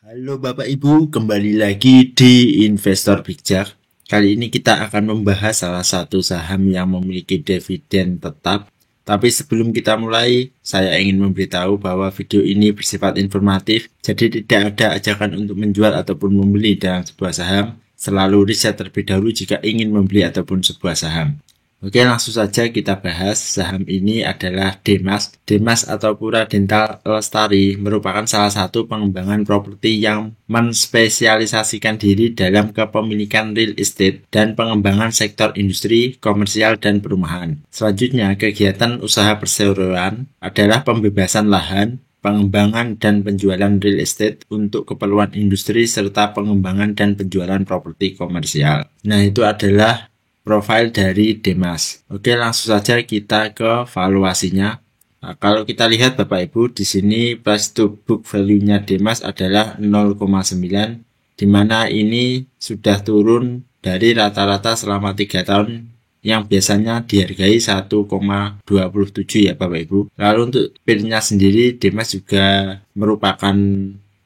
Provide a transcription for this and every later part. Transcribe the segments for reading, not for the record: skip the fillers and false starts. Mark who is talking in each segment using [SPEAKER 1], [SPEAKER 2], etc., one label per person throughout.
[SPEAKER 1] Halo Bapak Ibu, kembali lagi di Investor Bijak. Kali ini kita akan membahas salah satu saham yang memiliki dividen tetap. Tapi sebelum kita mulai, saya ingin memberitahu bahwa video ini bersifat informatif, jadi tidak ada ajakan untuk menjual ataupun membeli dalam sebuah saham. Selalu riset terlebih dahulu jika ingin membeli ataupun sebuah saham. Oke, langsung saja kita bahas. Saham ini adalah Demas. Demas atau Pura Dental Lestari merupakan salah satu pengembangan properti yang menspesialisasikan diri dalam kepemilikan real estate dan pengembangan sektor industri, komersial, dan perumahan. Selanjutnya, kegiatan usaha perseroan adalah pembebasan lahan, pengembangan dan penjualan real estate untuk keperluan industri serta pengembangan dan penjualan properti komersial. Nah, itu adalah profil dari Demas. Oke, langsung saja kita ke valuasinya. Nah, kalau kita lihat Bapak Ibu, di sini price to book value-nya Demas adalah 0,9, di mana ini sudah turun dari rata-rata selama 3 tahun yang biasanya dihargai 1,27 ya Bapak Ibu. Lalu untuk PIR-nya sendiri, Demas juga merupakan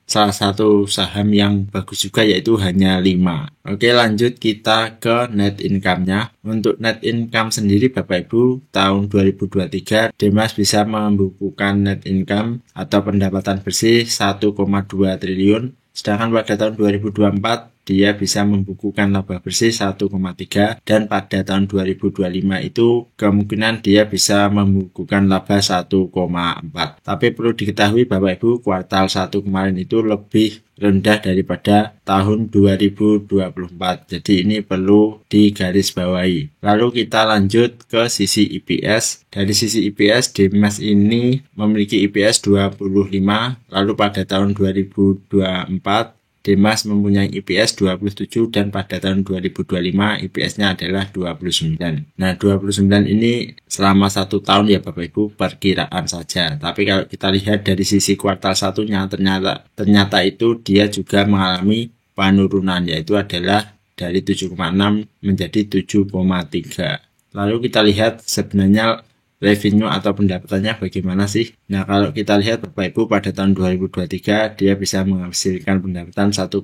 [SPEAKER 1] salah satu saham yang bagus juga, yaitu hanya 5. Oke, lanjut kita ke net income-nya. Untuk net income sendiri Bapak Ibu, tahun 2023 Demas bisa membukukan net income atau pendapatan bersih 1,2 triliun. Sedangkan pada tahun 2024 dia bisa membukukan laba bersih 1,3, dan pada tahun 2025 itu kemungkinan dia bisa membukukan laba 1,4. Tapi perlu diketahui Bapak Ibu, kuartal 1 kemarin itu lebih rendah daripada tahun 2024. Jadi ini perlu digarisbawahi. Lalu kita lanjut ke sisi EPS. Dari sisi EPS, Demas ini memiliki EPS 25, lalu pada tahun 2024 Demas mempunyai EPS 27, dan pada tahun 2025 EPS-nya adalah 29. Nah, 29 ini selama 1 tahun ya Bapak Ibu, perkiraan saja. Tapi kalau kita lihat dari sisi kuartal satunya, ternyata itu dia juga mengalami penurunan, yaitu adalah dari 7,6 menjadi 7,3. Lalu kita lihat sebenarnya revenue atau pendapatannya bagaimana sih? Nah, kalau kita lihat Bapak Ibu, pada tahun 2023 dia bisa menghasilkan pendapatan 1,9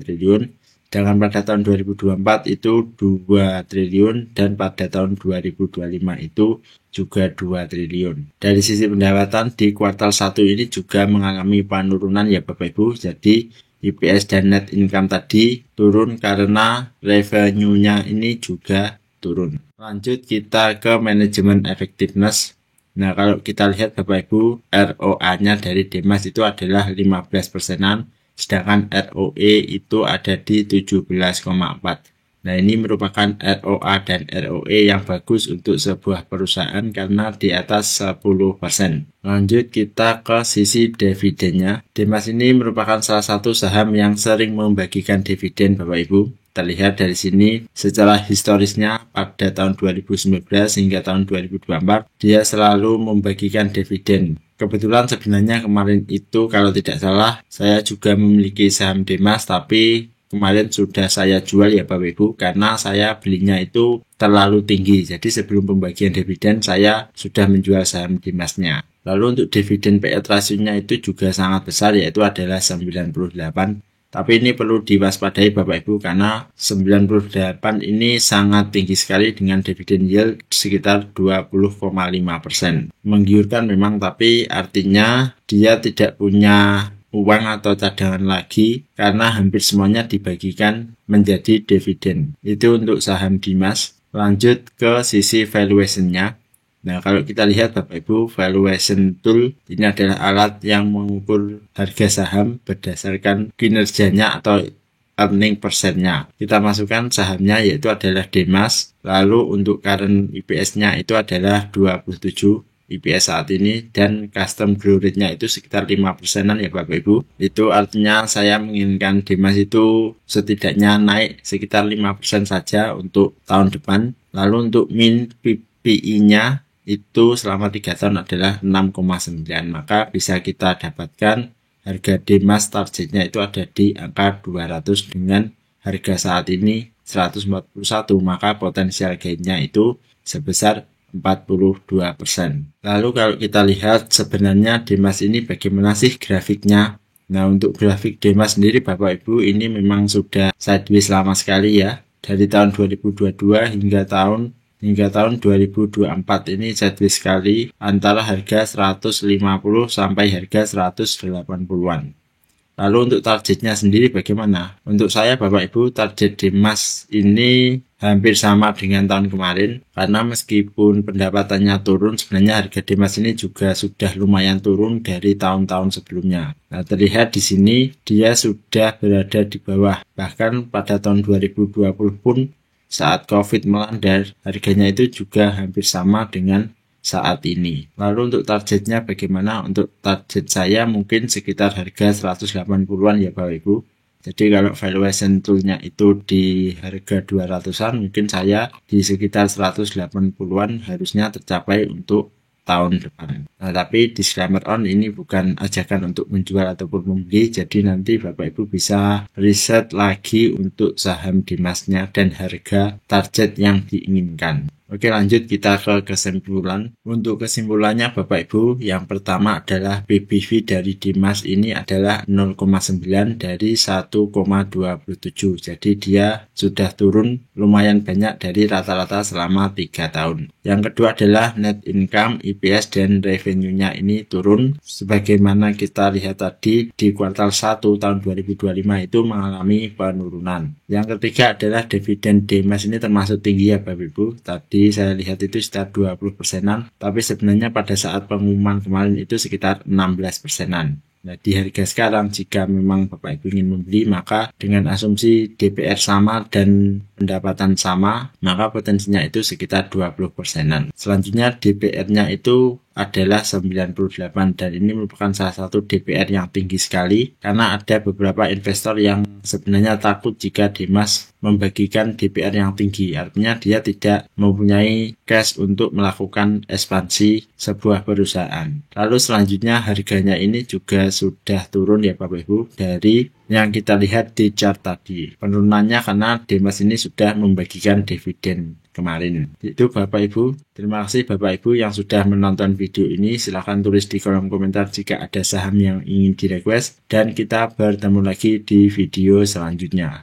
[SPEAKER 1] triliun, sedangkan pada tahun 2024 itu 2 triliun, dan pada tahun 2025 itu juga 2 triliun. Dari sisi pendapatan di kuartal 1 ini juga mengalami penurunan ya Bapak Ibu. Jadi EPS dan net income tadi turun karena revenue-nya ini juga turun. Lanjut kita ke manajemen effectiveness. Nah, kalau kita lihat Bapak Ibu, ROA-nya dari Demas itu adalah 15%-an, sedangkan ROE itu ada di 17,4. Nah, ini merupakan ROA dan ROE yang bagus untuk sebuah perusahaan karena di atas 10%. Lanjut kita ke sisi dividennya. Demas ini merupakan salah satu saham yang sering membagikan dividen Bapak Ibu. Terlihat dari sini secara historisnya pada tahun 2019 hingga tahun 2024 dia selalu membagikan dividen. Kebetulan sebenarnya kemarin itu kalau tidak salah saya juga memiliki saham Demas, tapi kemarin sudah saya jual ya Bapak Ibu karena saya belinya itu terlalu tinggi. Jadi sebelum pembagian dividen saya sudah menjual saham Demasnya. Lalu untuk dividen payout ratio-nya itu juga sangat besar, yaitu adalah 98. Tapi ini perlu diwaspadai Bapak Ibu karena 98 ini sangat tinggi sekali dengan dividen yield sekitar 20,5%. Menggiurkan memang, tapi artinya dia tidak punya uang atau cadangan lagi karena hampir semuanya dibagikan menjadi dividen. Itu untuk saham Demas. Lanjut ke sisi valuation-nya. Nah, kalau kita lihat Bapak Ibu, valuation tool ini adalah alat yang mengukur harga saham berdasarkan kinerjanya atau earning persennya. Kita masukkan sahamnya yaitu adalah Demas, lalu untuk current EPS-nya itu adalah 27 EPS saat ini, dan custom growth rate-nya itu sekitar 5%-an ya Bapak Ibu. Itu artinya saya menginginkan Demas itu setidaknya naik sekitar 5% saja untuk tahun depan. Lalu untuk min PI-nya itu selama 3 tahun adalah 6,9, maka bisa kita dapatkan harga Demas targetnya itu ada di angka 200 dengan harga saat ini 141, maka potensial gainnya itu sebesar 42%. Lalu kalau kita lihat sebenarnya Demas ini bagaimana sih grafiknya? Nah, untuk grafik Demas sendiri Bapak Ibu ini memang sudah sideways lama sekali ya. Dari tahun 2022 hingga tahun 2024 ini sideways sekali antara harga 150 sampai harga 180-an. Lalu untuk targetnya sendiri bagaimana? Untuk saya Bapak Ibu, target Demas ini hampir sama dengan tahun kemarin, karena meskipun pendapatannya turun, sebenarnya harga Demas ini juga sudah lumayan turun dari tahun-tahun sebelumnya. Nah, terlihat di sini dia sudah berada di bawah. Bahkan pada tahun 2020 pun saat COVID melanda, harganya itu juga hampir sama dengan saat ini. Lalu untuk targetnya bagaimana? Untuk target saya mungkin sekitar harga 180-an ya Bapak Ibu. Jadi kalau valuation toolnya itu di harga 200-an, mungkin saya di sekitar 180-an harusnya tercapai untuk tahun depan. Nah, tapi disclaimer on, ini bukan ajakan untuk menjual ataupun membeli, jadi nanti Bapak Ibu bisa riset lagi untuk saham Demasnya dan harga target yang diinginkan. Oke, lanjut kita ke kesimpulan. Untuk kesimpulannya Bapak Ibu, yang pertama adalah PBV dari Demas ini adalah 0,9 dari 1,27. Jadi dia sudah turun lumayan banyak dari rata-rata selama 3 tahun. Yang kedua adalah net income, EPS, dan revenue-nya ini turun. Sebagaimana kita lihat tadi di kuartal 1 tahun 2025 itu mengalami penurunan. Yang ketiga adalah dividen Demas ini termasuk tinggi ya Bapak Ibu. Tadi saya lihat itu sekitar 20%-an, tapi sebenarnya pada saat pengumuman kemarin itu sekitar 16%-an. Nah, di harga sekarang jika memang Bapak Ibu ingin membeli, maka dengan asumsi DPR sama dan pendapatan sama, maka potensinya itu sekitar 20%-an. Selanjutnya DPR-nya itu adalah 98 dan ini merupakan salah satu DPR yang tinggi sekali karena ada beberapa investor yang sebenarnya takut jika Demas membagikan DPR yang tinggi. Artinya dia tidak mempunyai cash untuk melakukan ekspansi sebuah perusahaan. Lalu selanjutnya harganya ini juga sudah turun ya Bapak Ibu dari yang kita lihat di chart tadi. Penurunannya karena Demas ini sudah membagikan dividen kemarin. Itu Bapak Ibu. Terima kasih Bapak Ibu yang sudah menonton video ini. Silahkan tulis di kolom komentar jika ada saham yang ingin di request. Dan kita bertemu lagi di video selanjutnya.